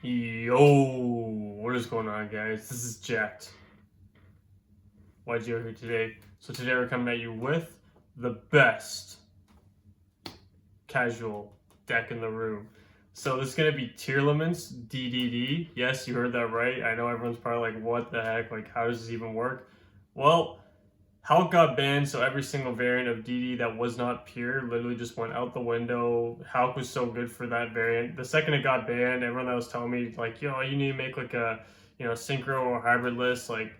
Yo, what is going on, guys? This is Jacked. YGO here today. So today we're coming at you with the best casual deck in the room. So this is gonna be Tearlaments DDD. Yes, you heard that right. I know everyone's probably like, what the heck? Like, how does this even work? Well, Hulk got banned, so every single variant of DD that was not pure literally just went out the window. Hulk was so good for that variant. The second it got banned, everyone that was telling me like, yo, you need to make like a, synchro or hybrid list. Like,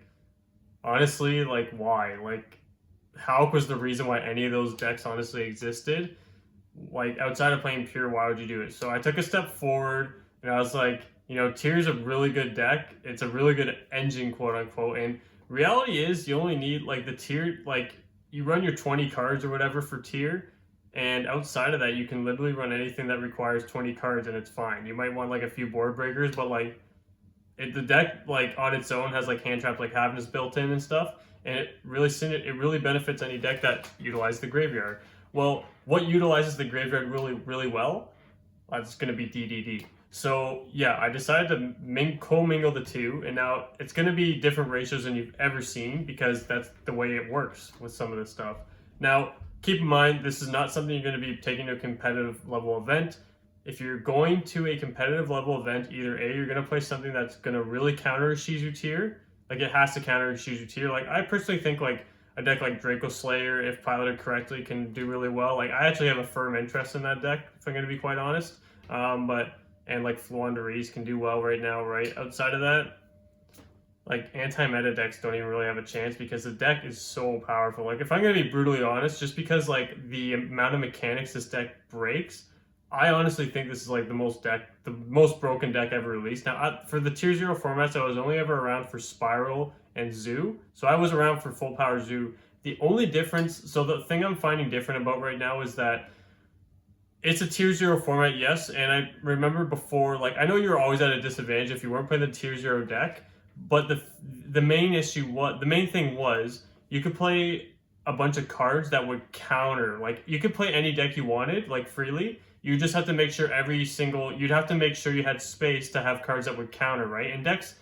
honestly, like why? Like, Hulk was the reason why any of those decks honestly existed. Like outside of playing pure, why would you do it? So I took a step forward and I was like, Tier's a really good deck. It's a really good engine, quote unquote, and reality is you only need like the tier, like you run your 20 cards or whatever for tier, and outside of that you can literally run anything that requires 20 cards and it's fine. You might want like a few board breakers, but like the deck like on its own has like hand traps like Havness built in and stuff, and it really benefits any deck that utilizes the graveyard. Well, what utilizes the graveyard really well? It's going to be DDD. So yeah, I decided to co-mingle the two, and now it's going to be different ratios than you've ever seen because that's the way it works with some of this stuff. Now, keep in mind, this is not something you're going to be taking to a competitive level event. If you're going to a competitive level event, either A, you're going to play something that's going to really counter a Shizu tier, like it has to counter a Shizu tier. Like I personally think like a deck like Draco Slayer, if piloted correctly, can do really well. Like I actually have a firm interest in that deck, if I'm going to be quite honest. And like Fluanderies can do well right now, right? Outside of that, like anti-meta decks don't even really have a chance because the deck is so powerful. Like if I'm gonna be brutally honest, just because like the amount of mechanics this deck breaks, I honestly think this is like the most broken deck ever released. Now for the Tier Zero formats, I was only ever around for Spiral and Zoo, so I was around for Full Power Zoo. The only difference, so the thing I'm finding different about right now is that it's a tier zero format, yes. And I remember before, like I know you were always at a disadvantage if you weren't playing the tier zero deck, but the main issue, what the main thing was, you could play a bunch of cards that would counter. Like you could play any deck you wanted, like freely. You just have to make sure you'd have to make sure you had space to have cards that would counter, right? And decks,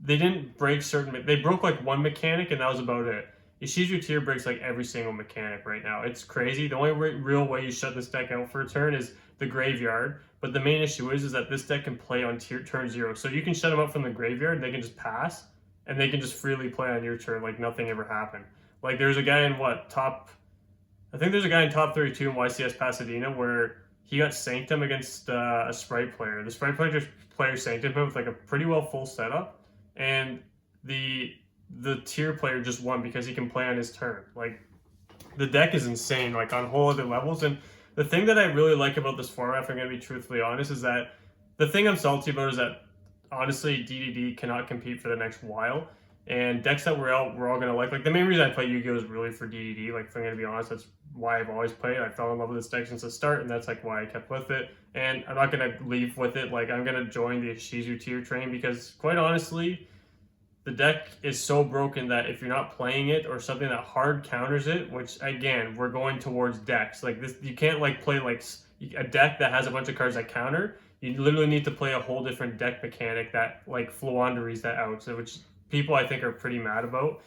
they didn't break they broke like one mechanic and that was about it. Ishizu tier breaks like every single mechanic right now. It's crazy. The only real way you shut this deck out for a turn is the graveyard. But the main issue is that this deck can play on turn 0. So you can shut them out from the graveyard and they can just pass. And they can just freely play on your turn like nothing ever happened. Like there's a guy in I think there's a guy in top 32 in YCS Pasadena where he got Sanctum against a Sprite player. The Sprite player Sanctum him with like a pretty well full setup. And the tier player just won because he can play on his turn. Like the deck is insane, like on whole other levels. And the thing that I really like about this format, if I'm gonna be truthfully honest, is that the thing I'm salty about is that honestly DDD cannot compete for the next while. And decks that we're all gonna like the main reason I play Yu-Gi-Oh is really for DDD. Like if I'm gonna be honest, that's why I've always played. I fell in love with this deck since the start, and that's like why I kept with it. And I'm not gonna leave with it. Like I'm gonna join the Shizu tier train because quite honestly, the deck is so broken that if you're not playing it or something that hard counters it, which again, we're going towards decks. Like this, you can't like play like a deck that has a bunch of cards that counter. You literally need to play a whole different deck mechanic that like Fluanderies that out, so which people I think are pretty mad about.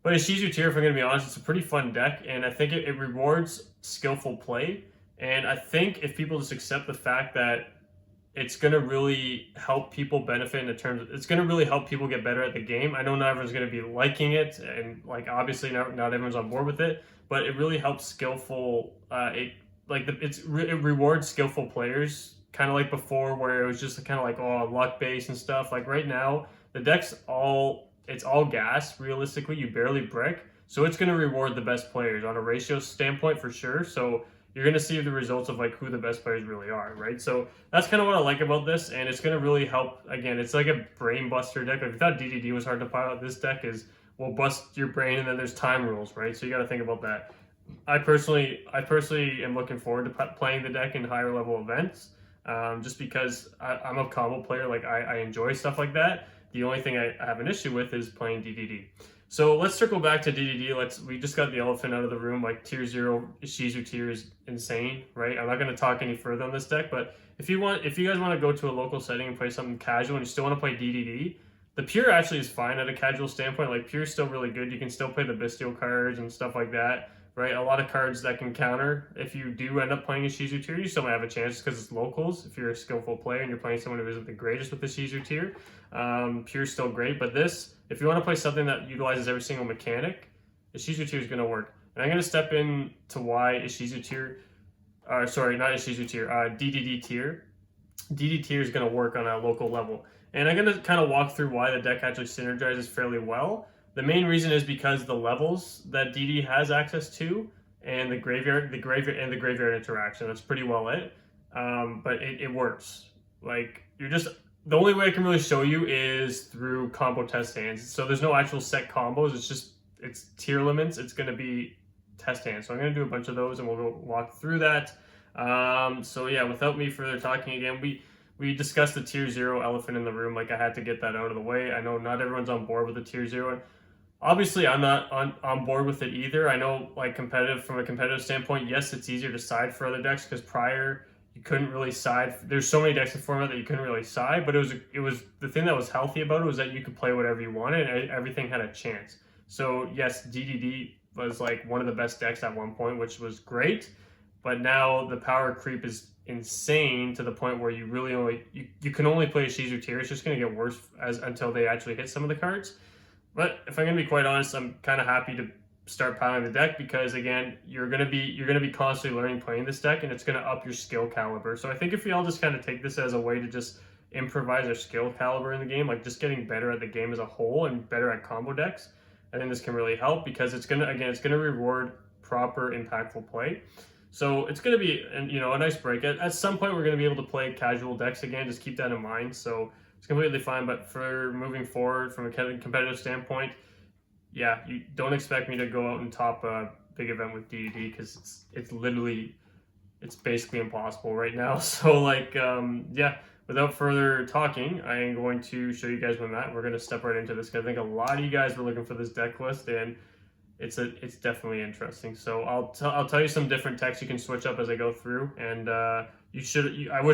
But Ishizu tier, if I'm gonna be honest, it's a pretty fun deck, and I think it rewards skillful play. And I think if people just accept the fact that it's going to really help people benefit in the terms of, it's going to really help people get better at the game. I know not everyone's going to be liking it, and like obviously not everyone's on board with it, but it really helps skillful it rewards skillful players, kind of like before where it was just kind of like luck based and stuff. Like right now the deck's it's all gas. Realistically, you barely brick, so it's going to reward the best players on a ratio standpoint for sure. So you're going to see the results of like who the best players really are, right? So that's kind of what I like about this, and it's going to really help. Again, it's like a brain buster deck. Like if you thought DDD was hard to pilot, this deck will bust your brain, and then there's time rules, right? So you got to think about that. I personally am looking forward to playing the deck in higher level events, just because I'm a combo player. Like I enjoy stuff like that. The only thing I have an issue with is playing DDD. So let's circle back to DDD. We just got the elephant out of the room. Like tier 0 Shizu tier is insane, right? I'm not going to talk any further on this deck, but if you guys want to go to a local setting and play something casual and you still want to play DDD, the Pure actually is fine at a casual standpoint. Like, Pure's still really good. You can still play the Bestial cards and stuff like that, right? A lot of cards that can counter. If you do end up playing a Shizu tier, you still might have a chance because it's locals. If you're a skillful player and you're playing someone who isn't the greatest with the Shizu tier, Pure's still great. But this, if you want to play something that utilizes every single mechanic, the Shizu tier is going to work. And I'm going to step in to why a Shizu tier, sorry, not a Shizu tier, DDD tier. DD tier is going to work on a local level. And I'm going to kind of walk through why the deck actually synergizes fairly well. The main reason is because the levels that DD has access to and the graveyard interaction. That's pretty well it. But it works. Like, the only way I can really show you is through combo test hands. So there's no actual set combos. It's Tearlaments. It's going to be test hands. So I'm going to do a bunch of those and we'll go walk through that. So yeah, without me further talking again, we discussed the tier 0 elephant in the room. Like, I had to get that out of the way. I know not everyone's on board with the tier 0. Obviously, I'm not on board with it either. I know, like, from a competitive standpoint, yes, it's easier to side for other decks because prior you couldn't really side. There's so many decks in format that you couldn't really side, but it was the thing that was healthy about it was that you could play whatever you wanted and everything had a chance. So yes, DDD was like one of the best decks at one point, which was great. But now the power creep is insane to the point where you really you can only play a Shizu tier. It's just going to get worse until they actually hit some of the cards. But if I'm going to be quite honest, I'm kind of happy to start piling the deck because, again, you're going to be constantly learning playing this deck, and it's going to up your skill caliber. So I think if we all just kind of take this as a way to just improvise our skill caliber in the game, like just getting better at the game as a whole and better at combo decks, I think this can really help because it's going to reward proper impactful play. So it's going to be a nice break. At some point, we're going to be able to play casual decks again. Just keep that in mind. So it's completely fine. But for moving forward from a competitive standpoint, yeah, you don't expect me to go out and top a big event with DDD because it's basically impossible right now. So yeah, without further talking, I am going to show you guys my mat. We're going to step right into this because I think a lot of you guys were looking for this deck list, and it's definitely interesting. So I'll tell you some different decks you can switch up as I go through, and I wish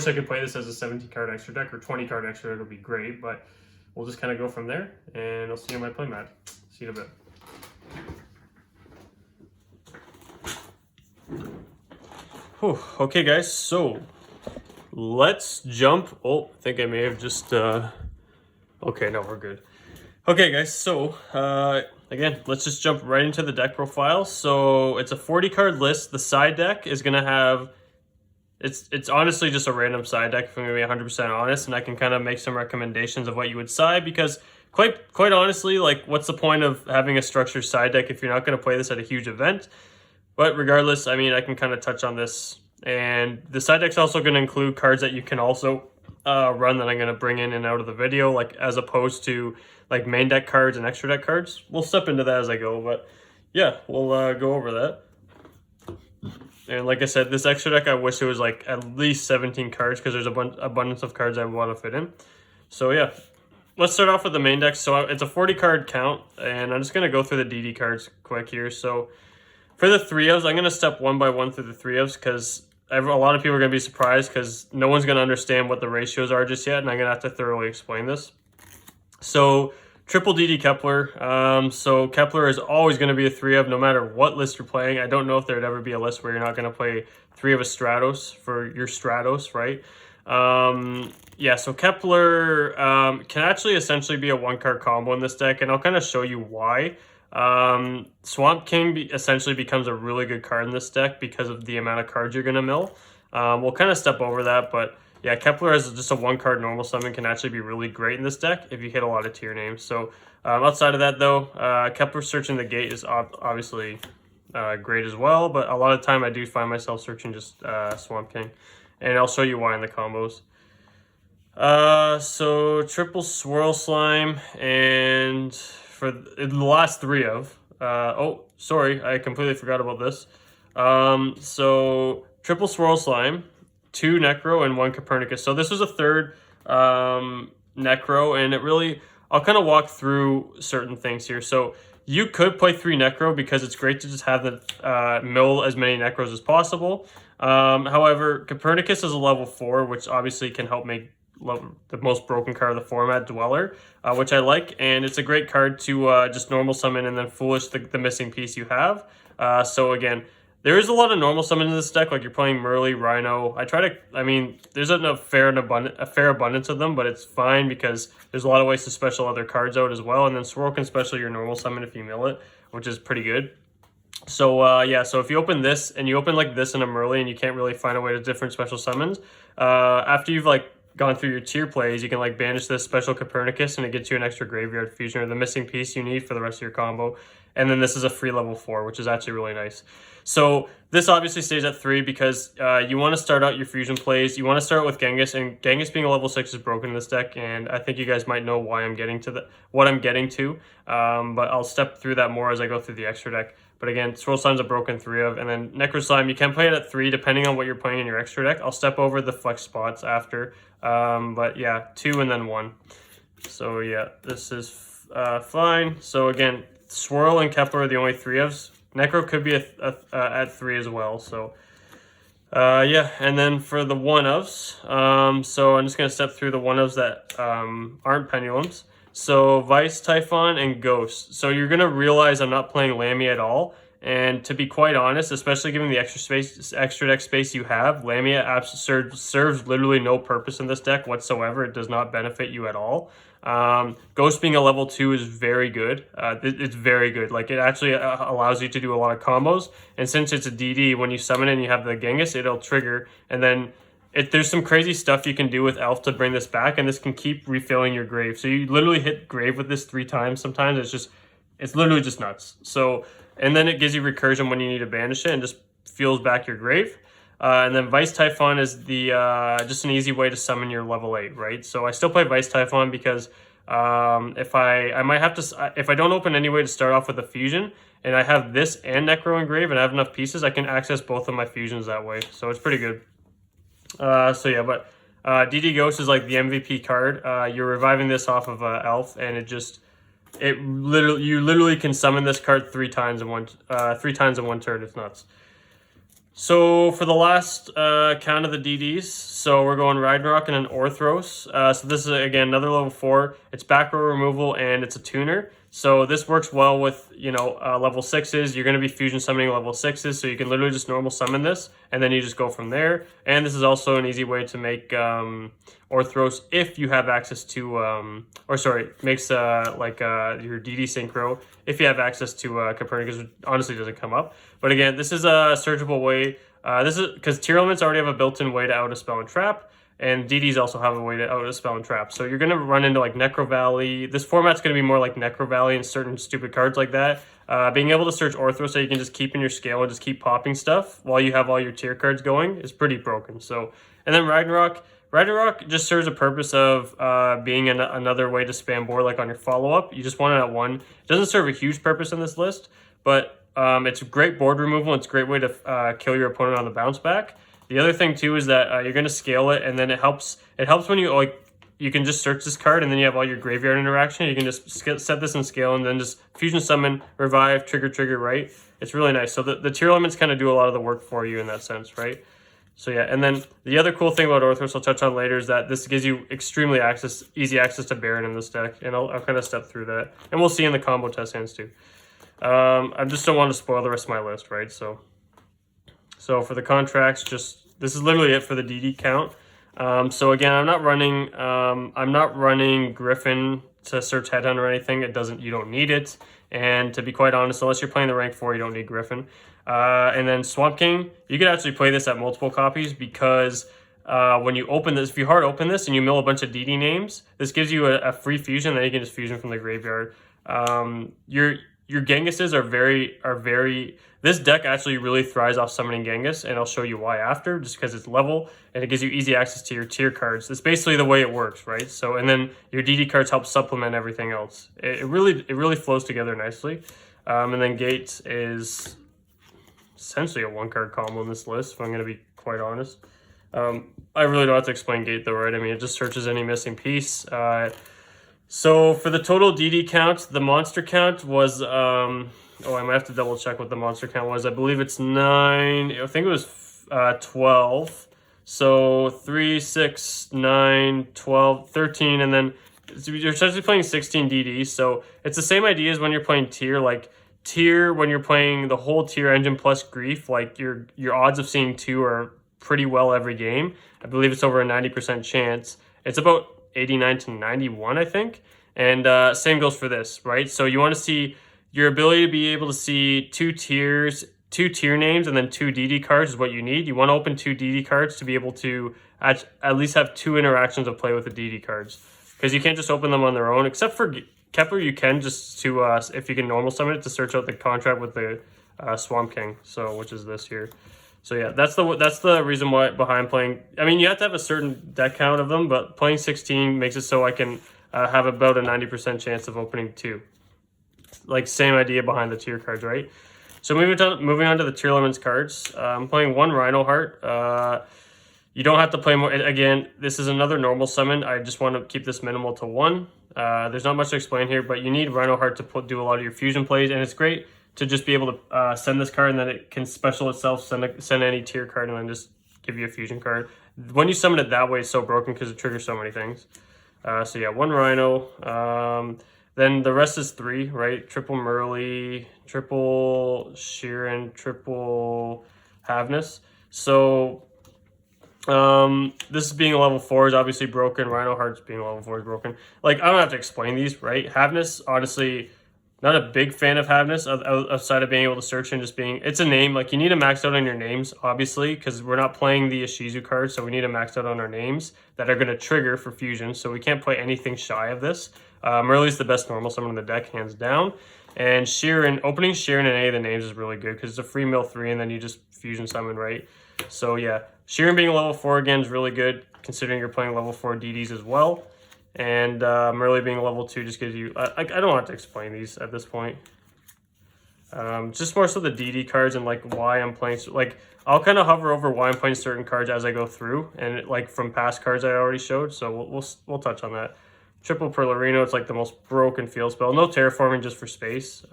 I could play this as a 17 card extra deck or 20 card extra deck would be great, but we'll just kind of go from there, and I'll see you on my playmat. See you in a bit. Whew. Okay, guys, so let's jump. Oh, I think I may have just okay, no, we're good. Okay, guys, so again, let's just jump right into the deck profile. So it's a 40 card list. The side deck is going to have, it's honestly just a random side deck if I'm going to be 100% honest, and I can kind of make some recommendations of what you would side because quite honestly, like, what's the point of having a structured side deck if you're not going to play this at a huge event? But regardless, I mean, I can kind of touch on this, and the side deck's also going to include cards that you can also run that I'm going to bring in and out of the video, like as opposed to like main deck cards and extra deck cards. We'll step into that as I go, but yeah, we'll go over that. And like I said, this extra deck, I wish it was like at least 17 cards because there's abundance of cards I want to fit in. So yeah, let's start off with the main deck. So it's a 40 card count, and I'm just going to go through the DD cards quick here. So for the 3-ofs, I'm going to step one by one through the 3-ofs because a lot of people are going to be surprised because no one's going to understand what the ratios are just yet, and I'm going to have to thoroughly explain this. So triple DD Kepler. So Kepler is always going to be a 3-of no matter what list you're playing. I don't know if there'd ever be a list where you're not going to play 3 of a Stratos for your Stratos, right? Yeah, so Kepler can actually essentially be a 1-card combo in this deck, and I'll kind of show you why. Swamp King essentially becomes a really good card in this deck because of the amount of cards you're going to mill. We'll kind of step over that, but yeah, Kepler as just a 1-card normal summon can actually be really great in this deck if you hit a lot of tier names. So outside of that though, Kepler searching the gate is obviously great as well, but a lot of time I do find myself searching just Swamp King, and I'll show you why in the combos. So triple Swirl Slime, and for the last 3-of, oh, sorry, I completely forgot about this. So triple Swirl Slime, 2 Necro, and 1 Copernicus. So this was a 3rd Necro, and it really, I'll kind of walk through certain things here. So you could play 3 Necro because it's great to just have the mill as many Necros as possible. However, Copernicus is a level 4, which obviously can help make the most broken card of the format, Dweller, which I like, and it's a great card to just normal summon and then Foolish the missing piece you have. So again, there is a lot of normal summon in this deck, like you're playing Merly, Rhino. I mean, there's a fair abundance of them, but it's fine because there's a lot of ways to special other cards out as well, and then Swirl can special your normal summon if you mill it, which is pretty good. So yeah, so if you open this and you open like this in a Merly and you can't really find a way to different special summons, after you've like gone through your tier plays, you can like banish this special Copernicus and it gets you an extra graveyard fusion or the missing piece you need for the rest of your combo. And then this is a free level 4, which is actually really nice. So this obviously stays at 3 because you want to start out your fusion plays. You want to start with Genghis, and Genghis being a level 6 is broken in this deck, and I think you guys might know why I'm getting to what I'm getting to. But I'll step through that more as I go through the extra deck. But again, Swirl Slime's a broken 3 of, and then Necro Slime, you can play it at 3 depending on what you're playing in your extra deck. I'll step over the flex spots after. But yeah, 2 and then 1. So yeah, this is fine. So again, Swirl and Kepler are the only 3 ofs. Necro could be at 3 as well. So yeah, and then for the 1 ofs, so I'm just gonna step through the 1 ofs that aren't Pendulums. So Vice, Typhon, and Ghost. So you're gonna realize I'm not playing Lamia at all. And to be quite honest, especially given the extra deck space you have, Lamia serves literally no purpose in this deck whatsoever. It does not benefit you at all. Ghost being a level 2 is very good. It's very good. Like, it actually allows you to do a lot of combos. And since it's a DD, when you summon it and you have the Genghis, it'll trigger. And then there's some crazy stuff you can do with Elf to bring this back, and this can keep refilling your grave. So you literally hit grave with this 3 times sometimes. It's literally just nuts. So, and then it gives you recursion when you need to banish it and just fuels back your grave. And then Vice Typhon is the just an easy way to summon your level 8, right? So I still play Vice Typhon because if I don't open any way to start off with a fusion, and I have this and Necro Engrave and I have enough pieces, I can access both of my fusions that way. So it's pretty good. So yeah, but DD Ghost is like the MVP card. You're reviving this off of Elf, and you literally can summon this card 3 times in one turn. It's nuts. So for the last count of the DDs, so we're going Ragnarok and an Orthros. So this is again another level 4. It's back row removal and it's a tuner. So this works well with, level 6s. You're going to be fusion summoning level 6s, so you can literally just normal summon this, and then you just go from there. And this is also an easy way to make Orthros if you have access to, makes your DD Synchro if you have access to Copernicus, which honestly doesn't come up. But again, this is a searchable way. This is because Tearlaments already have a built-in way to out a spell and trap. And DDs also have a way to out a spell and trap. So you're going to run into like Necro Valley. This format's going to be more like Necro Valley and certain stupid cards like that. Being able to search Orthros so you can just keep in your scale and just keep popping stuff while you have all your tier cards going is pretty broken. So, and then Ragnarok just serves a purpose of being another way to spam board like on your follow-up. You just want it at 1. It doesn't serve a huge purpose in this list, but it's a great board removal. It's a great way to kill your opponent on the bounce back. The other thing too is that you're going to scale it, and then it helps when you can just search this card, and then you have all your graveyard interaction. You can just set this in scale, and then just fusion summon, revive, trigger, right? It's really nice. So the Tearlaments kind of do a lot of the work for you in that sense, right? So yeah, and then the other cool thing about Orthros I'll touch on later is that this gives you extremely easy access to Baron in this deck, and I'll kind of step through that, and we'll see in the combo test hands too. I just don't want to spoil the rest of my list, right? So for the contracts, this is literally it for the DD count. So again, I'm not running Griffin to search Headhunt or anything. You don't need it. And to be quite honest, unless you're playing the rank 4, you don't need Griffin. And then Swamp King, you could actually play this at multiple copies because when you open this, if you hard open this and you mill a bunch of DD names, this gives you a free fusion, then you can just fusion from the graveyard. Your Genghises are very. This deck actually really thrives off summoning Genghis, and I'll show you why after, just because it's level and it gives you easy access to your tier cards. That's basically the way it works, right? So, and then your DD cards help supplement everything else. It really flows together nicely. And then Gate is essentially a 1-card combo in this list, if I'm going to be quite honest. I really don't have to explain Gate though, right? I mean, it just searches any missing piece. So for the total DD count, the monster count was, I might have to double check what the monster count was. I believe it's 9. I think it was 12. So 3, 6, 9, 12, 13, and then you're essentially playing 16 DDs. So it's the same idea as when you're playing Tear. Like Tear, when you're playing the whole Tear engine plus Grief, like your odds of seeing 2 are pretty well every game. I believe it's over a 90% chance. It's about 89 to 91, I think. And same goes for this, right? So you want to see your ability to be able to see 2 tier names and then 2 DD cards is what you need. You want to open 2 DD cards to be able to at least have 2 interactions of play with the DD cards, because you can't just open them on their own. Except for Kepler, you can just to if you can normal summon it to search out the contract with the Swamp King, so which is this here. So yeah, that's the reason why behind playing. I mean, you have to have a certain deck count of them, but playing 16 makes it so I can have about a 90% chance of opening 2. Like same idea behind the tier cards, right? So moving on to the Tearlaments cards. I'm playing 1 Rhino Heart. You don't have to play more. Again, this is another normal summon. I just want to keep this minimal to 1. There's not much to explain here, but you need Rhino Heart to do a lot of your fusion plays, and it's great to just be able to send this card, and then it can special itself, send any tier card, and then just give you a fusion card. When you summon it that way, it's so broken because it triggers so many things. So yeah, 1 Rhino. Then the rest is 3, right? Triple Merly, triple Sheeran, triple Havness. So this is being a level 4 is obviously broken. Rhino Hearts being a level 4 is broken. Like, I don't have to explain these, right? Havness, honestly, not a big fan of Havness outside of being able to search and just being... It's a name. Like, you need to max out on your names, obviously, because we're not playing the Ishizu cards, so we need to max out on our names that are going to trigger for fusion, so we can't play anything shy of this. Merly's the best normal summon in the deck, hands down. And Sheeran, opening Sheeran in any of the names is really good because it's a free mill 3 and then you just fusion summon, right? So yeah, Sheeran being level 4 again is really good considering you're playing level 4 DDs as well. And Merly being level 2 just gives you... I don't have to explain these at this point. Just more so the DD cards and like why I'm playing... Like, I'll kind of hover over why I'm playing certain cards as I go through. And like from past cards I already showed, so we'll touch on that. Triple Perlarino, it's like the most broken field spell. No terraforming, just for space.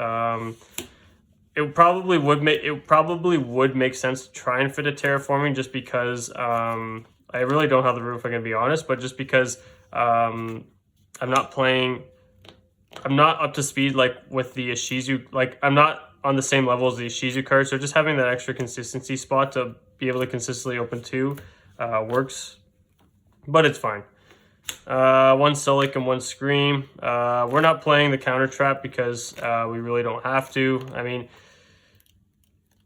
It probably would make sense to try and fit a terraforming just because I really don't have the room if I'm gonna be honest, but just because I'm not up to speed like with the Ishizu, like I'm not on the same level as the Ishizu card, so just having that extra consistency spot to be able to consistently open 2 works, but it's fine. 1 Sulik and 1 Scream. We're not playing the counter trap because we really don't have to. I mean,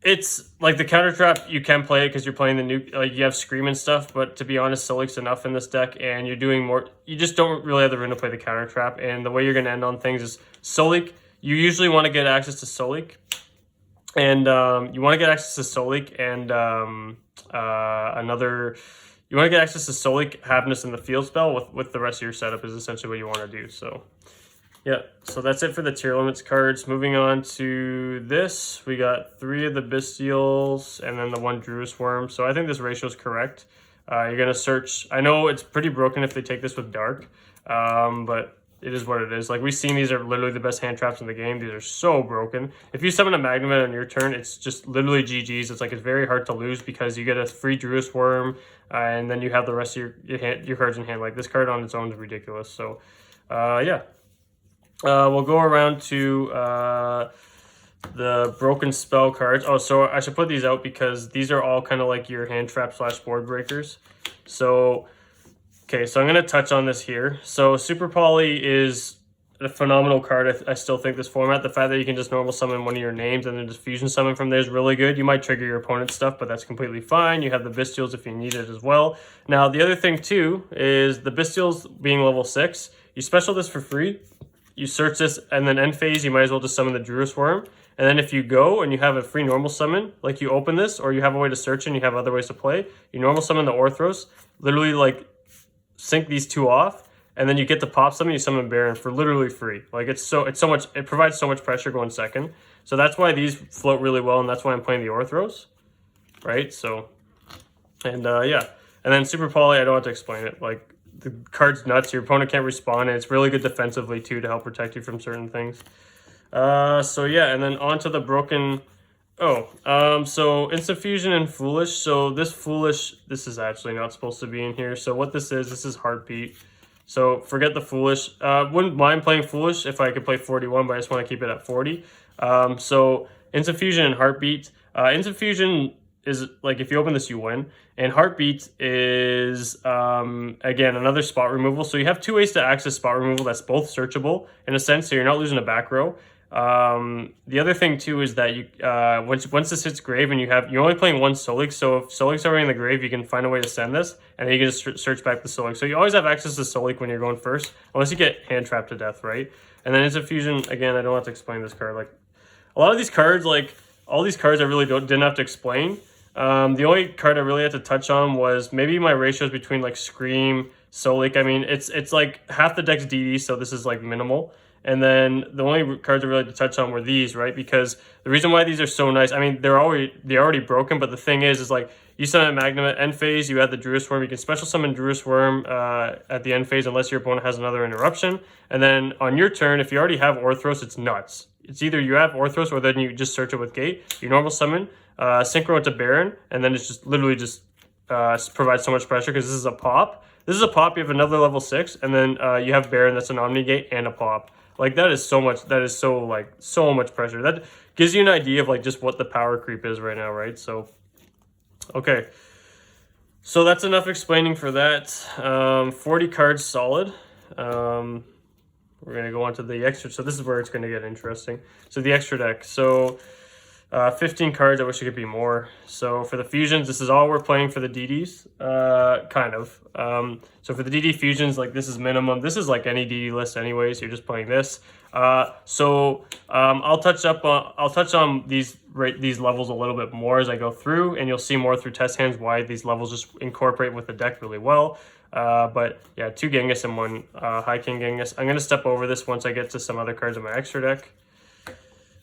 it's like the counter trap, you can play it because you're playing the new, like you have Scream and stuff, but to be honest, Sulik's enough in this deck and you're doing more, you just don't really have the room to play the counter trap, and the way you're going to end on things is Sulik, you usually want to get access to Sulik, and you want to get access to Sulik and you want to get access to Sulik, Havness, and the field spell with the rest of your setup is essentially what you want to do. So, yeah. So that's it for the Tearlaments cards. Moving on to this, we got 3 of the Bestials and then the 1 Druis Worm. So I think this ratio is correct. You're going to search. I know it's pretty broken if they take this with Dark, but it is what it is. Like, we've seen these are literally the best hand traps in the game. These are so broken. If you summon a Magnemite on your turn, it's just literally GG's. It's like it's very hard to lose because you get a free Druis Worm, and then you have the rest of your cards in hand. Like, this card on its own is ridiculous. So, yeah. We'll go around to the broken spell cards. Oh, so I should put these out because these are all kind of like your hand trap / board breakers. So... Okay, so I'm going to touch on this here. So Super Poly is a phenomenal card. I still think this format, the fact that you can just normal summon one of your names and then just fusion summon from there is really good. You might trigger your opponent's stuff, but that's completely fine. You have the Bestials if you need it as well. Now, the other thing too is the Bestials being level 6. You special this for free. You search this, and then end phase, you might as well just summon the Druis Worm. And then if you go and you have a free normal summon, like you open this, or you have a way to search and you have other ways to play, you normal summon the Orthros, literally like sync these 2 off, and then you get to pop summon, you summon Baron for literally free. Like it's so much, it provides so much pressure going second. So that's why these float really well, and that's why I'm playing the Orthros, right? So, and yeah, and then Super Poly, I don't have to explain it. Like, the card's nuts, your opponent can't respond, and it's really good defensively too to help protect you from certain things. So yeah, and then on to the broken. So Instant Fusion and Foolish. So this is actually not supposed to be in here. So what this is Heartbeat. So forget the Foolish. Wouldn't mind playing Foolish if I could play 41, but I just want to keep it at 40. So Instant Fusion and Heartbeat. Instant Fusion is like if you open this, you win. And Heartbeat is, again, another spot removal. So you have two ways to access spot removal that's both searchable in a sense, so you're not losing a back row. The other thing too is that you once this hits grave and you're only playing one Solik, so if Solik's already in the grave, you can find a way to send this, and then you can just search back the Solik. So you always have access to Solik when you're going first, unless you get hand trapped to death, right? And then Instant Fusion, again, I don't have to explain this card. Like a lot of these cards, like all these cards, I really didn't have to explain. The only card I really had to touch on was maybe my ratios between like Scream, Solik. I mean, it's like half the deck's DD, so this is like minimal. And then the only cards I really had to touch on were these, right? Because the reason why these are so nice, I mean, they're already broken, but the thing is like you summon Magnum at end phase, you add the Druid Worm, you can special summon Druid Worm at the end phase unless your opponent has another interruption. And then on your turn, if you already have Orthros, it's nuts. It's either you have Orthros or then you just search it with Gate. You normal summon, synchro into Baron, and then it's just literally just provides so much pressure because this is a pop. This is a pop, you have another level 6, and then you have Baron that's an Omni Gate and a pop. Like that is so much, that is so like so much pressure. That gives you an idea of like just what the power creep is right now, right? So okay. So that's enough explaining for that. 40 cards solid. We're gonna go on to the extra, so this is where it's gonna get interesting. So the extra deck. So 15 cards, I wish it could be more. So for the fusions, this is all we're playing for the DDs, kind of. So for the DD fusions, like this is minimum. This is like any DD list anyways, you're just playing this. I'll touch on these levels a little bit more as I go through, and you'll see more through test hands why these levels just incorporate with the deck really well. But yeah, 2 Genghis and 1 High King Genghis. I'm gonna step over this once I get to some other cards in my extra deck.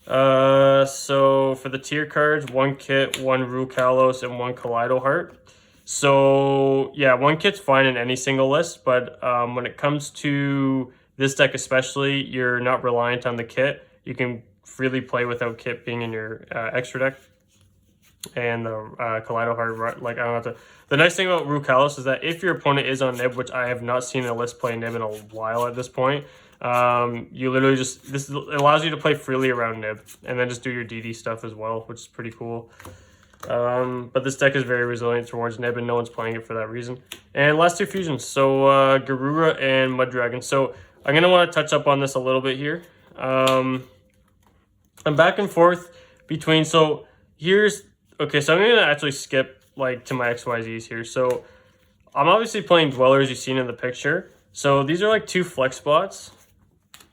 So for the tier cards, 1 Kit, 1 Rue Kalos, and 1 Kaleido Heart. So yeah, 1 Kit's fine in any single list, but when it comes to this deck especially, you're not reliant on the kit. You can freely play without kit being in your extra deck. And the Kaleido Heart, like I don't have to. The nice thing about Rue Kalos is that if your opponent is on Nib, which I have not seen a list play Nib in a while at this point, you literally just, it allows you to play freely around Nib and then just do your DD stuff as well, which is pretty cool. But this deck is very resilient towards Nib and no one's playing it for that reason. And last 2 fusions, so Garura and Mud Dragon. So I'm going to want to touch up on this a little bit here. I'm back and forth between, so here's, okay, so I'm going to actually skip like to my XYZs here. So I'm obviously playing Dwellers, you've seen in the picture. So these are like 2 flex spots.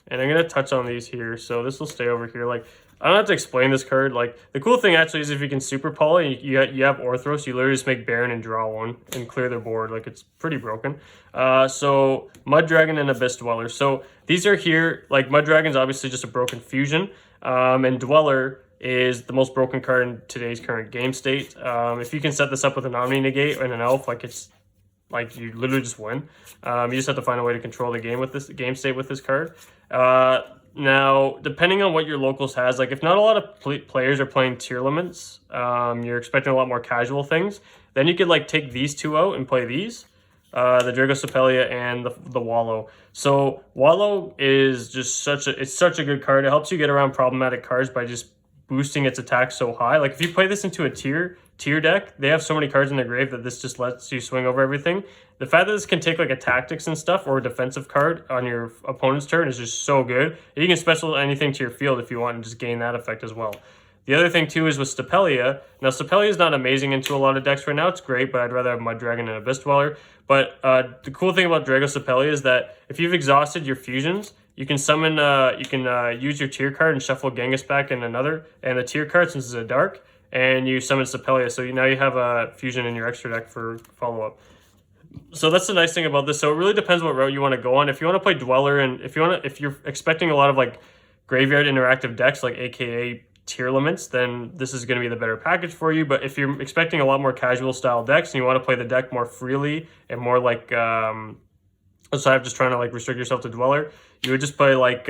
And I'm going to touch on these here. So this will stay over here. Like, I don't have to explain this card. Like, the cool thing actually is if you can super poly, you have Orthros, you literally just make Baron and draw 1 and clear their board. Like, it's pretty broken. So Mud Dragon and Abyss Dweller. So these are here. Like, Mud Dragon's obviously just a broken fusion. And Dweller is the most broken card in today's current game state. If you can set this up with an Omni Negate and an Elf, like it's like you literally just win. You just have to find a way to control the game with this game state with this card. Now, depending on what your locals has, like if not a lot of players are playing Tearlaments, you're expecting a lot more casual things, then you could like take these 2 out and play these, the Dragosopelia and the Wallow. So Wallow is just such a good card. It helps you get around problematic cards by just boosting its attack so high. Like if you play this into a tier deck, they have so many cards in their grave that this just lets you swing over everything. The fact that this can take like a tactics and stuff or a defensive card on your opponent's turn is just so good. And you can special anything to your field if you want and just gain that effect as well. The other thing too is with Stapelia. Now Stapelia is not amazing into a lot of decks right now. It's great, but I'd rather have Mud Dragon and Abyss Dweller. But the cool thing about Dragosopelia is that if you've exhausted your fusions, you can summon, use your tier card and shuffle Genghis back in another, and the tier card, since it's a dark, and you summon Stapelia, so now you have a fusion in your extra deck for follow-up. So that's the nice thing about this. So it really depends what route you want to go on. If you want to play Dweller, and if you're expecting a lot of like graveyard interactive decks, like AKA Tearlaments, then this is going to be the better package for you. But if you're expecting a lot more casual style decks and you want to play the deck more freely and more like aside of just trying to like restrict yourself to Dweller, you would just play like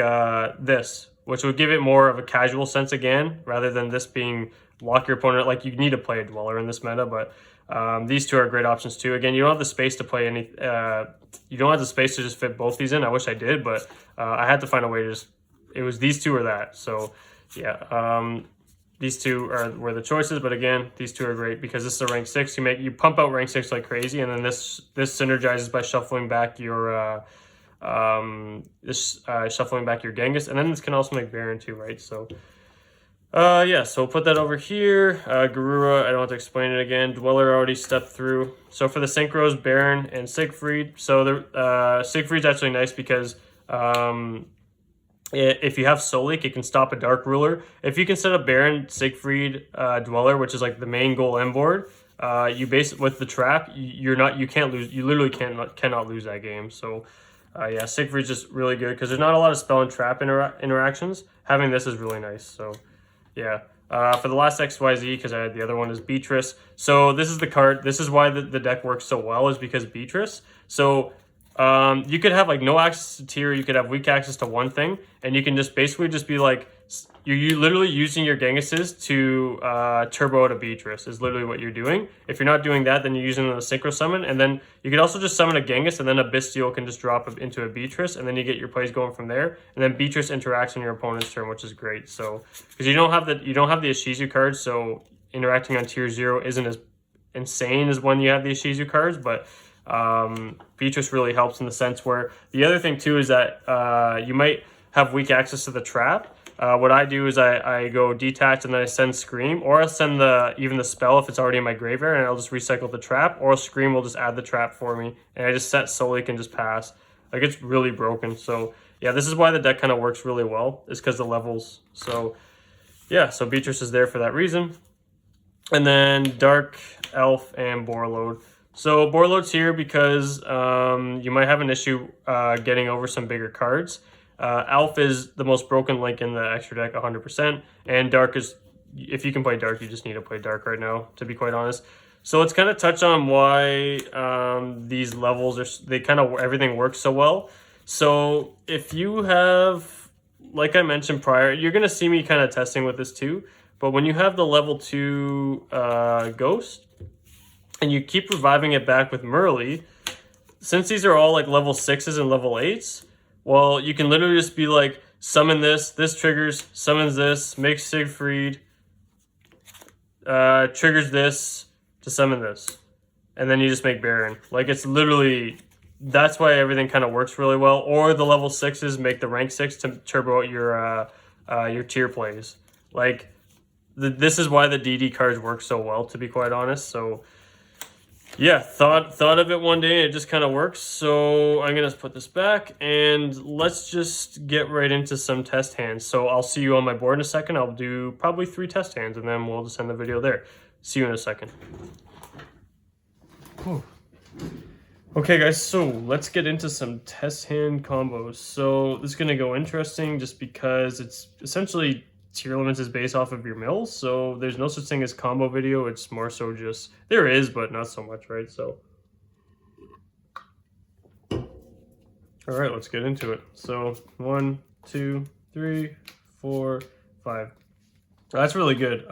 this, which would give it more of a casual sense again, rather than this being lock your opponent. Like, you need to play a Dweller in this meta, but these two are great options too. Again, you don't have the space to play any. You don't have the space to just fit both these in. I wish I did, but I had to find a way to just. It was these two or that. So yeah, these two were the choices. But again, these two are great because this is a rank 6. You pump out rank 6 like crazy, and then this synergizes by shuffling back your shuffling back your Genghis, and then this can also make Baron too, right? So. Yeah, so we'll put that over here. Garura, I don't have to explain it again. Dweller already stepped through. So for the Synchros, Baron and Siegfried. So the Siegfried's actually nice because if you have Soul Leak, it can stop a Dark Ruler. If you can set up Baron, Siegfried, Dweller, which is like the main goal end board, you base with the trap. You can't lose. You literally cannot lose that game. So. Yeah, Siegfried's just really good because there's not a lot of spell and trap interactions. Having this is really nice. So. Yeah, for the last XYZ, because I had the other one, is Beatrice. So this is the card. This is why the deck works so well, is because Beatrice. So you could have like no access to tier. You could have weak access to one thing, and you can just basically just be like, you're literally using your Genghises to turbo out a Beatrice is literally what you're doing. If you're not doing that, then you're using the Synchro Summon, and then you could also just summon a Genghis, and then a Bestial can just drop into a Beatrice, and then you get your plays going from there. And then Beatrice interacts on your opponent's turn, which is great. So because you don't have the Ishizu cards, so interacting on tier 0 isn't as insane as when you have the Ishizu cards, but Beatrice really helps in the sense where the other thing too is that you might have weak access to the trap. What I do is I go detach and then I send Scream, or I'll send even the spell if it's already in my graveyard, and I'll just recycle the trap, or Scream will just add the trap for me, and I just set Soul Leak and just pass. Like, it's really broken. So yeah, this is why the deck kind of works really well, is because the levels. So yeah, so Beatrice is there for that reason. And then Dark, Elf, and Borload. So Borload's here because you might have an issue getting over some bigger cards. Elf is the most broken link in the extra deck, 100%. And Dark is, if you can play Dark, you just need to play Dark right now, to be quite honest. So let's kind of touch on why these levels everything works so well. So if you have, like I mentioned prior, you're going to see me kind of testing with this too. But when you have the level 2 Ghost, and you keep reviving it back with Merly, since these are all like level 6s and level 8s, well, you can literally just be like, summon this triggers, summons this, makes Siegfried, triggers this to summon this. And then you just make Baron. Like, it's literally, that's why everything kind of works really well. Or the level 6s make the rank 6 to turbo out your tier plays. Like, this is why the DD cards work so well, to be quite honest. So yeah, thought of it one day, and it just kind of works. So I'm gonna put this back, and let's just get right into some test hands. So I'll see you on my board in a second. I'll do probably 3 test hands, and then we'll just end the video there. See you in a second. Whew. Okay guys, so let's get into some test hand combos. So this is gonna go interesting just because it's essentially Tearlaments is based off of your mills, so there's no such thing as combo video. It's more so just, there is, but not so much, right? So all right, let's get into it. So 1, 2, 3, 4, 5. That's really good.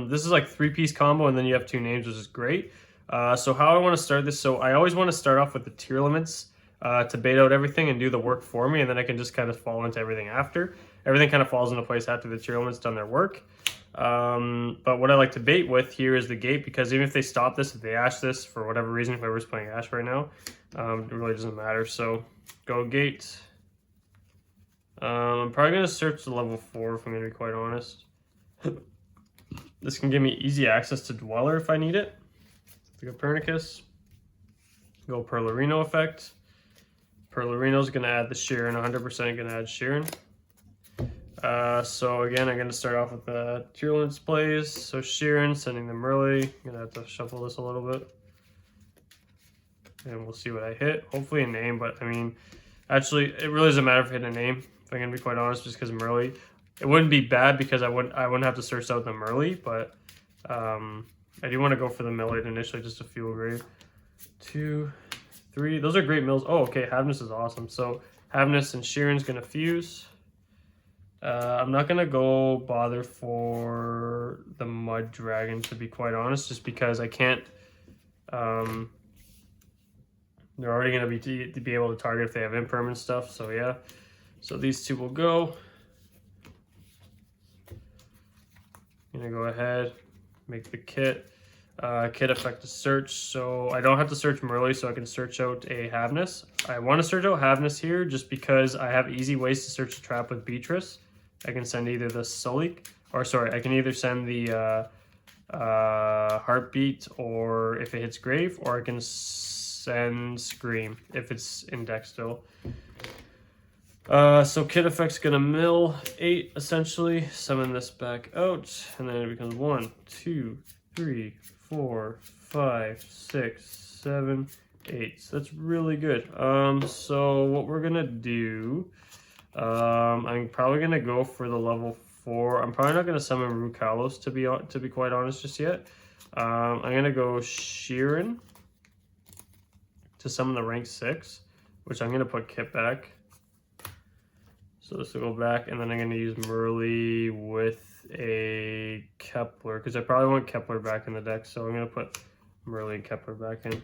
This is like 3-piece combo, and then you have 2 names, which is great. So how I want to start this, so I always want to start off with the Tearlaments to bait out everything and do the work for me, and then I can just kind of fall into everything after. Everything kind of falls into place after the Tearlaments done their work. But what I like to bait with here is the gate, because even if they stop this, if they Ash this for whatever reason, whoever's playing Ash right now, it really doesn't matter. So go gate. I'm probably going to search the level 4 if I'm going to be quite honest. This can give me easy access to Dweller if I need it. Go Copernicus. Go Perlarino effect. Perlarino's going to add the Sheeran, 100% going to add Sheeran. So again, I'm going to start off with the Tearlaments plays. So Sheeran, sending them early. I'm going to have to shuffle this a little bit. And we'll see what I hit. Hopefully a name, but I mean, actually, it really doesn't matter if I hit a name, if I'm going to be quite honest, just because Merly. It wouldn't be bad because I wouldn't have to search out the Merly, but I do want to go for the Millard initially just to feel great. 2, 3. Those are great mills. Oh, okay. Havness is awesome. So Havness and Sheeran's going to fuse. I'm not gonna go bother for the Mud Dragon, to be quite honest, just because I can't. They're already gonna be able to target if they have imperm and stuff. So yeah, so these two will go. Gonna go ahead, make the kit. Kit effect to search, so I don't have to search Merly, so I can search out a Havness. I want to search out Havness here just because I have easy ways to search the trap with Beatrice. I can send either the Sully, or sorry, I can either send the Heartbeat, or if it hits Grave, or I can send Scream if it's index still. So kit effect's gonna mill 8 essentially, summon this back out, and then it becomes 1, 2, 3, 4, 5, 6, 7, 8. So that's really good. So what we're gonna do, I'm probably gonna go for the level 4. I'm probably not gonna summon Rukalos to be quite honest just yet. I'm gonna go Sheeran to summon the rank 6, which I'm gonna put Kit back. So this will go back, and then I'm going to use Merly with a Kepler, because I probably want Kepler back in the deck, so I'm going to put Merly and Kepler back in.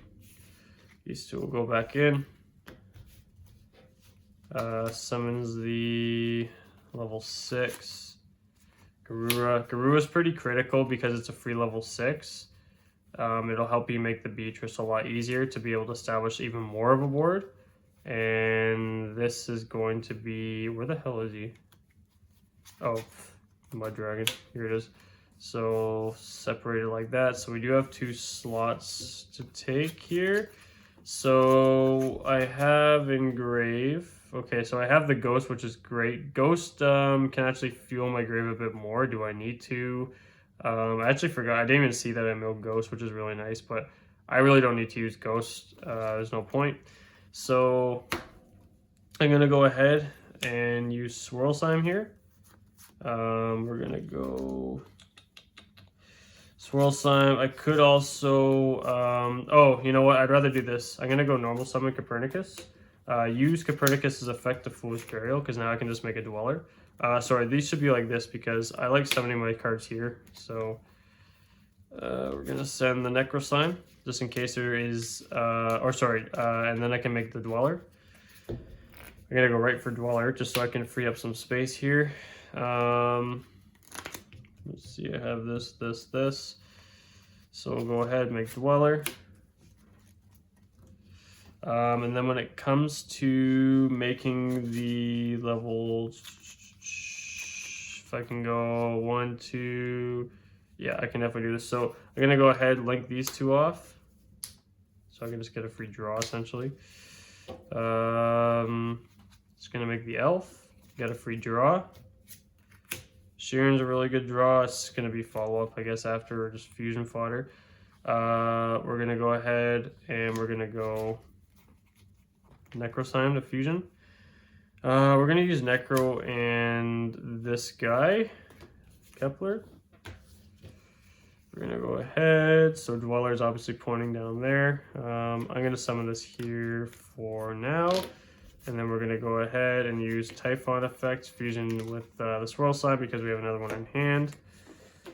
These two will go back in. Summons the level 6. Garura. Garura is pretty critical because it's a free level 6. It'll help you make the Beatrice a lot easier to be able to establish even more of a board. And this is going to be, where the hell is he? Oh, Mud Dragon, here it is. So separated like that. So we do have 2 slots to take here. So I have Engrave. Okay, so I have the Ghost, which is great. Ghost can actually fuel my grave a bit more. Do I need to? I actually forgot. I didn't even see that I milled Ghost, which is really nice, but I really don't need to use Ghost. There's no point. So I'm going to go ahead and use Swirl Slime here. We're going to go Swirl Slime. I could also, oh, you know what? I'd rather do this. I'm going to go normal summon Copernicus. Use Copernicus's effect to Foolish Burial, because now I can just make a Dweller. Sorry, these should be like this because I like summoning my cards here. So we're going to send the Necro Slime, just in case there is, and then I can make the Dweller. I'm going to go right for Dweller, just so I can free up some space here. Let's see, I have this. So we'll go ahead and make Dweller. And then when it comes to making the levels, if I can go 1, 2, yeah, I can definitely do this. So I'm going to go ahead and link these 2 off. So I can just get a free draw, essentially. Just going to make the Elf. Get a free draw. Sheeran's a really good draw. It's going to be follow-up, I guess, after, or just fusion fodder. We're going to go ahead and we're going to go Necro Slime to fusion. We're going to use Necro and this guy, Kepler. We're going to go ahead. So Dweller is obviously pointing down there. I'm going to summon this here for now. And then we're going to go ahead and use Typhon effects, fusion with the Swirl Slime because we have another one in hand. I'm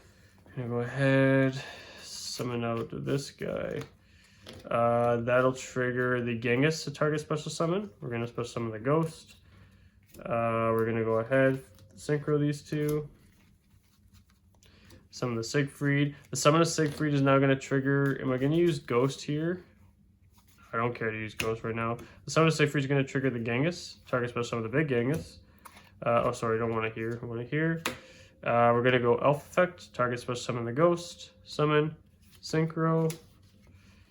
going to go ahead, summon out this guy. That'll trigger the Genghis to target special summon. We're going to special summon the Ghost. We're going to go ahead, synchro these 2. Summon the Siegfried. The summon of Siegfried is now going to trigger. Am I going to use Ghost here? I don't care to use Ghost right now. The summon of Siegfried is going to trigger the Genghis. Target special summon the big Genghis. Oh, sorry, I don't want to hear. I want to hear. We're going to go Elf effect. Target special summon the Ghost. Summon. Synchro.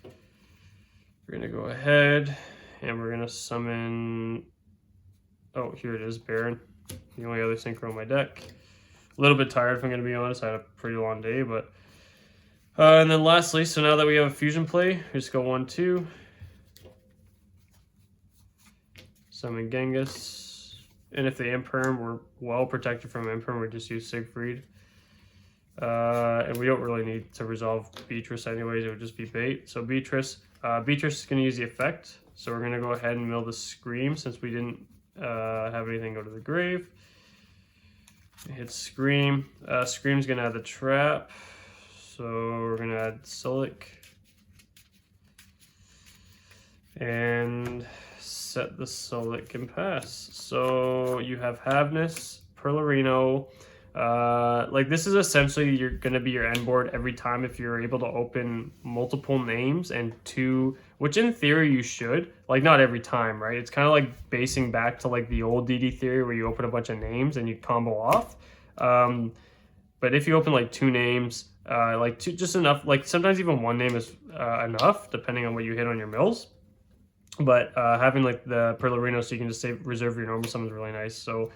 We're going to go ahead and we're going to summon. Oh, here it is, Baron. The only other synchro on my deck. A little bit tired, if I'm going to be honest. I had a pretty long day, but... and then lastly, so now that we have a fusion play, we just go 1, 2. Summon Genghis. And if they imperm, we're well protected from imperm. We just use Siegfried. And we don't really need to resolve Beatrice anyways. It would just be bait. So Beatrice is going to use the effect. So we're going to go ahead and mill the Scream since we didn't have anything go to the grave. Hit Scream. Scream's gonna add the trap. So we're gonna add Sulic. And set the Sulic and pass. So you have Havness, Perlarino. Like this is essentially you're gonna be your end board every time if you're able to open multiple names and two, which in theory you should. Like not every time, right? It's kind of like basing back to like the old DD theory where you open a bunch of names and you combo off. But if you open like two names, like two, just enough. Like sometimes even one name is enough, depending on what you hit on your mills. But having like the Perlarino so you can just reserve your normal summon is really nice. So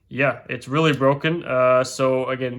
yeah, it's really broken. So again,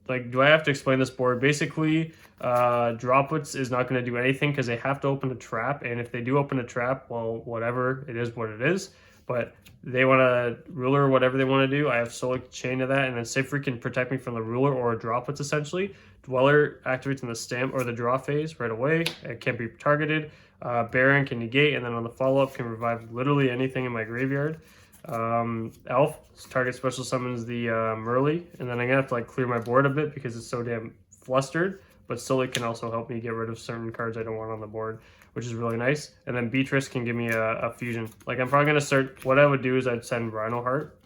do I have to explain this board? Basically, Droplets is not going to do anything because they have to open a trap. And if they do open a trap, well, whatever, it is what it is. But they want to ruler or whatever they want to do. I have Solic chain to that. And then Sifri can protect me from the ruler or Droplets essentially. Dweller activates in the stamp or the draw phase right away. It can't be targeted. Baron can negate, and then on the follow-up can revive literally anything in my graveyard. Elf target special summons the Merly, and then I'm gonna have to like clear my board a bit because it's so damn flustered. But still, it can also help me get rid of certain cards I don't want on the board, which is really nice. And then Beatrice can give me a fusion. Like I'm probably gonna start. What I would do is I'd send Rhino Heart,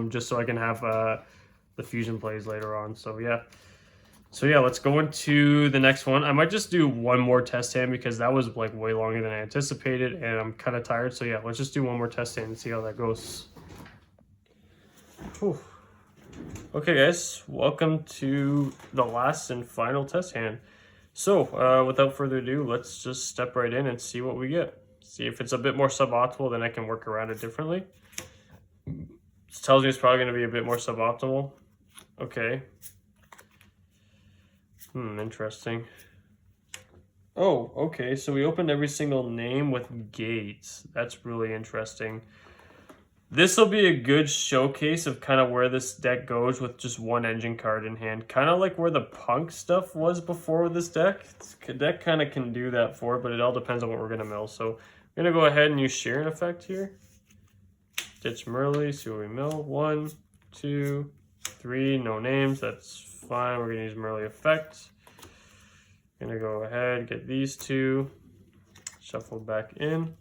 just so I can have the fusion plays later on. So yeah. So yeah, let's go into the next one. I might just do one more test hand because that was like way longer than I anticipated and I'm kind of tired. So yeah, let's just do one more test hand and see how that goes. Whew. Okay guys, welcome to the last and final test hand. So without further ado, let's just step right in and see what we get. See if it's a bit more suboptimal, then I can work around it differently. This tells me it's probably going to be a bit more suboptimal. Okay. Interesting. Oh, okay, so we opened every single name with gates. That's really interesting. This will be a good showcase of kind of where this deck goes with just one engine card in hand. Kind of like where the punk stuff was before with this deck. Deck kind of can do that for it, but it all depends on what we're going to mill. So I'm going to go ahead and use Sheeran Effect here. Ditch Merly, see what we mill. 1, 2, 3, no names, that's fine. We're gonna use Merly Effect. Gonna go ahead, get these two, shuffle back in.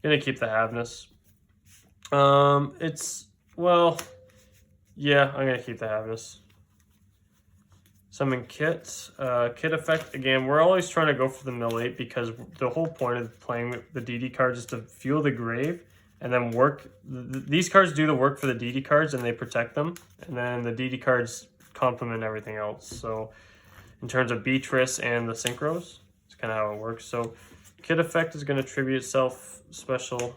Gonna keep the Havness. Well, yeah, I'm gonna keep the Havness. Summon Kit. Kit Effect, again, we're always trying to go for the mill 8 because the whole point of playing with the DD cards is to fuel the grave and then work. These cards do the work for the DD cards and they protect them. And then the DD cards complement everything else. So in terms of Beatrice and the Synchros, it's kind of how it works. So Kit Effect is going to tribute itself special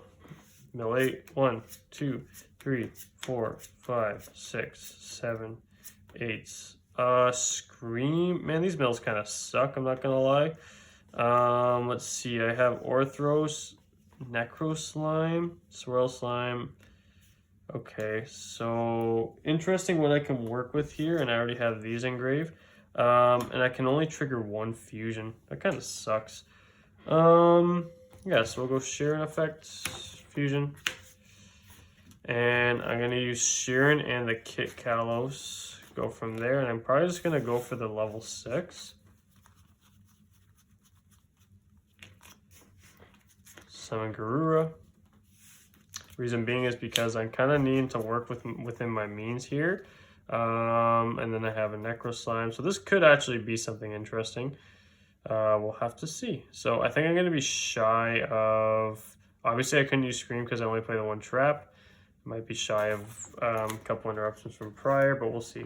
mill 8. 1, 2, 3, 4, 5, 6, 7, 8. Scream. Man, these mills kind of suck, I'm not going to lie. Let's see. I have Orthros, Necro Slime, Swirl Slime. Okay, so interesting what I can work with here, and I already have these engraved. And I can only trigger one fusion. That kind of sucks. Yeah, so we'll go Sheeran Effect, fusion. And I'm going to use Sheeran and the Kit Kalos. Go from there, and I'm probably just going to go for the level 6. Summon Garura. Reason being is because I'm kind of needing to work within my means here. And then I have a Necro Slime. So this could actually be something interesting. We'll have to see. So I think I'm going to be shy of... Obviously, I couldn't use Scream because I only play the one trap. Might be shy of a couple interruptions from prior, but we'll see.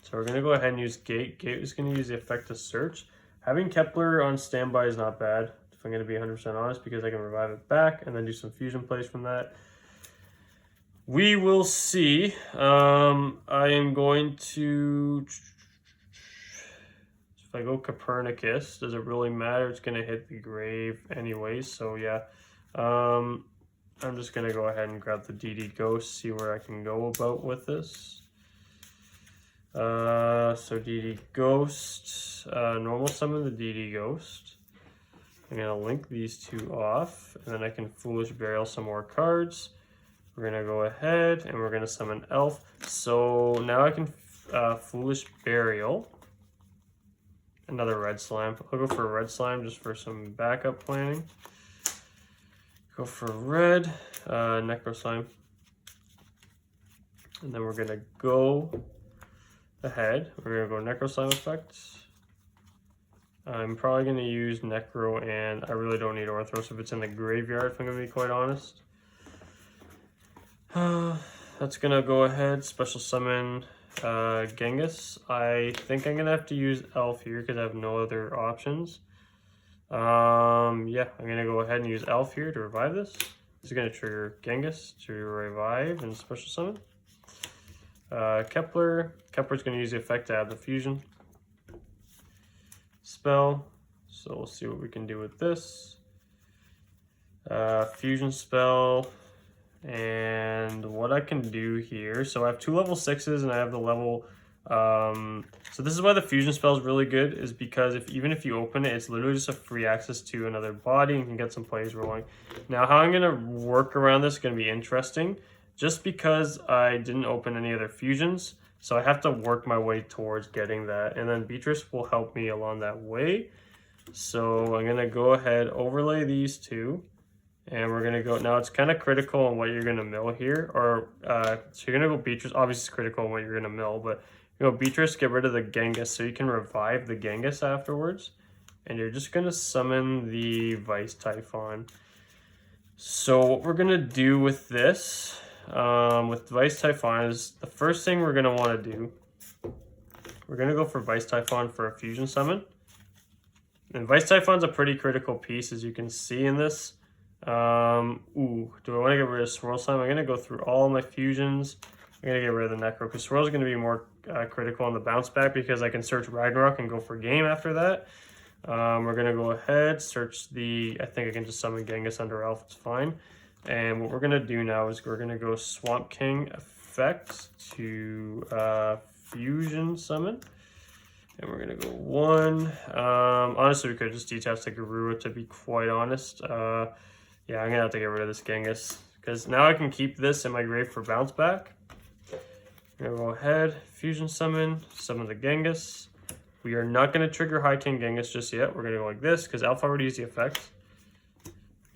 So we're going to go ahead and use Gate. Gate is going to use the effect to search. Having Kepler on standby is not bad, if I'm going to be 100% honest, because I can revive it back and then do some fusion plays from that. We will see. I am going to... If I go Copernicus, does it really matter? It's going to hit the grave anyway, so yeah. I'm just going to go ahead and grab the DD Ghost, see where I can go about with this. So DD Ghost, normal summon the DD Ghost. I'm going to link these two off, and then I can Foolish Burial some more cards. We're gonna go ahead and we're gonna summon Elf. So now I can Foolish Burial. Another red slime. I'll go for a red slime just for some backup planning. Go for red, Necro Slime. And then we're gonna go ahead. We're gonna go Necro Slime effect. I'm probably gonna use Necro, and I really don't need Orthros if it's in the graveyard, if I'm gonna be quite honest. That's gonna go ahead, special summon Genghis. I think I'm gonna have to use Elf here because I have no other options. Yeah, I'm gonna go ahead and use Elf here to revive this. This is gonna trigger Genghis to revive and special summon. Kepler's gonna use the effect to add the fusion spell. So we'll see what we can do with this. Fusion spell. And what I can do here, so I have 2 level 6s and I have the level, so this is why the fusion spell is really good, is because even if you open it, it's literally just a free access to another body and you can get some plays rolling. Now how I'm going to work around this is going to be interesting, just because I didn't open any other fusions, so I have to work my way towards getting that, and then Beatrice will help me along that way. So I'm going to go ahead, overlay these 2. And we're gonna go, now it's kind of critical on what you're gonna mill here, or so you're gonna go Beatrice, obviously it's critical on what you're gonna mill, but you know, Beatrice, get rid of the Genghis so you can revive the Genghis afterwards. And you're just gonna summon the Vice Typhon. So what we're gonna do with this, with Vice Typhon, is the first thing we're gonna wanna do, we're gonna go for Vice Typhon for a fusion summon. And Vice Typhon's a pretty critical piece, as you can see in this. Do I want to get rid of Swirl Slime? I'm going to go through all my fusions. I'm going to get rid of the Necro, because Swirl is going to be more critical on the bounce back, because I can search Ragnarok and go for game after that. We're going to go ahead, search the, I think I can just summon Genghis under Elf, it's fine. And what we're going to do now is we're going to go Swamp King effect to fusion summon. And we're going to go 1. Honestly, we could just detach the Garua, to be quite honest. Yeah, I'm going to have to get rid of this Genghis, because now I can keep this in my grave for bounce back. I'm going to go ahead, fusion summon the Genghis. We are not going to trigger High King Genghis just yet. We're going to go like this, because Alpha already used the effect.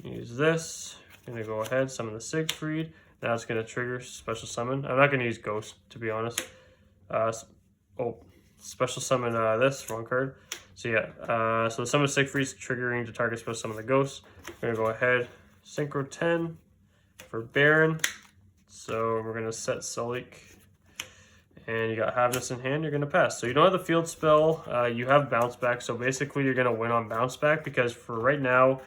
Use this. I'm going to go ahead, summon the Siegfried. Now it's going to trigger special summon. I'm not going to use Ghost, to be honest. Special summon this, wrong card. So yeah, so the summon Siegfried is triggering to target special summon the Ghost. We're gonna go ahead, Synchro 10 for Baron. So we're gonna set Sulik, and you got Havness in hand, you're gonna pass. So you don't have the field spell, you have bounce back, so basically you're gonna win on bounce back, because for right now,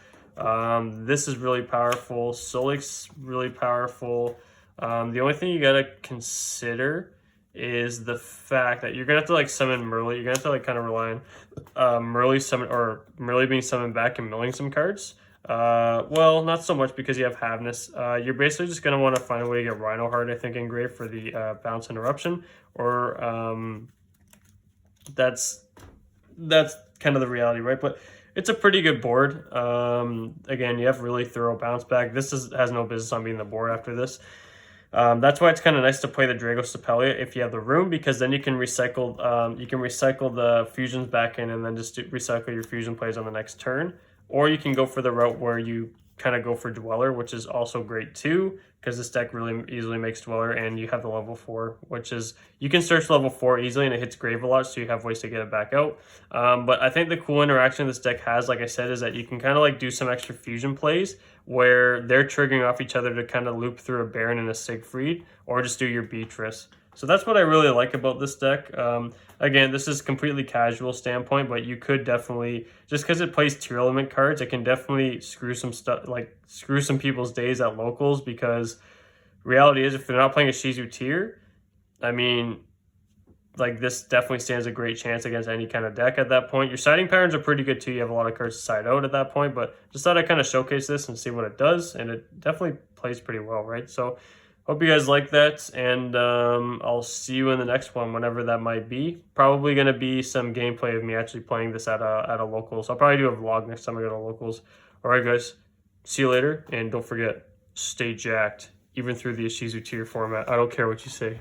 this is really powerful, Sulik's really powerful. The only thing you gotta consider is the fact that you're gonna have to like summon Merly. You're gonna have to like kind of rely on Merly being summoned back and milling some cards. Well, not so much, because you have Havness. You're basically just gonna want to find a way to get Rhino Heart, I think, engraved for the bounce interruption, or that's kind of the reality, right? But it's a pretty good board. Again, you have really thorough bounce back. This has no business on being the board after this. That's why it's kind of nice to play the Dragos Sepelia if you have the room, because then you can recycle the fusions back in, and then just recycle your fusion plays on the next turn. Or you can go for the route where you kind of go for Dweller, which is also great too, because this deck really easily makes Dweller, and you have the level 4, which is, you can search level 4 easily, and it hits grave a lot, so you have ways to get it back out. But I think the cool interaction this deck has, like I said, is that you can kind of like do some extra fusion plays where they're triggering off each other to kind of loop through a Baron and a Siegfried, or just do your Beatrice. So that's what I really like about this deck. Again, this is completely casual standpoint, but you could definitely, just because it plays Tearlament cards, it can definitely screw some stuff, like screw some people's days at locals, because reality is, if they're not playing a Shizu Tier, I mean, like, this definitely stands a great chance against any kind of deck at that point. Your siding patterns are pretty good too. You have a lot of cards to side out at that point, but just thought I'd kind of showcase this and see what it does, and it definitely plays pretty well, right? So hope you guys like that, and I'll see you in the next one, whenever that might be. Probably going to be some gameplay of me actually playing this at a locals. I'll probably do a vlog next time I go to locals. All right, guys. See you later, and don't forget, stay jacked. even through the issues with tier format. I don't care what you say.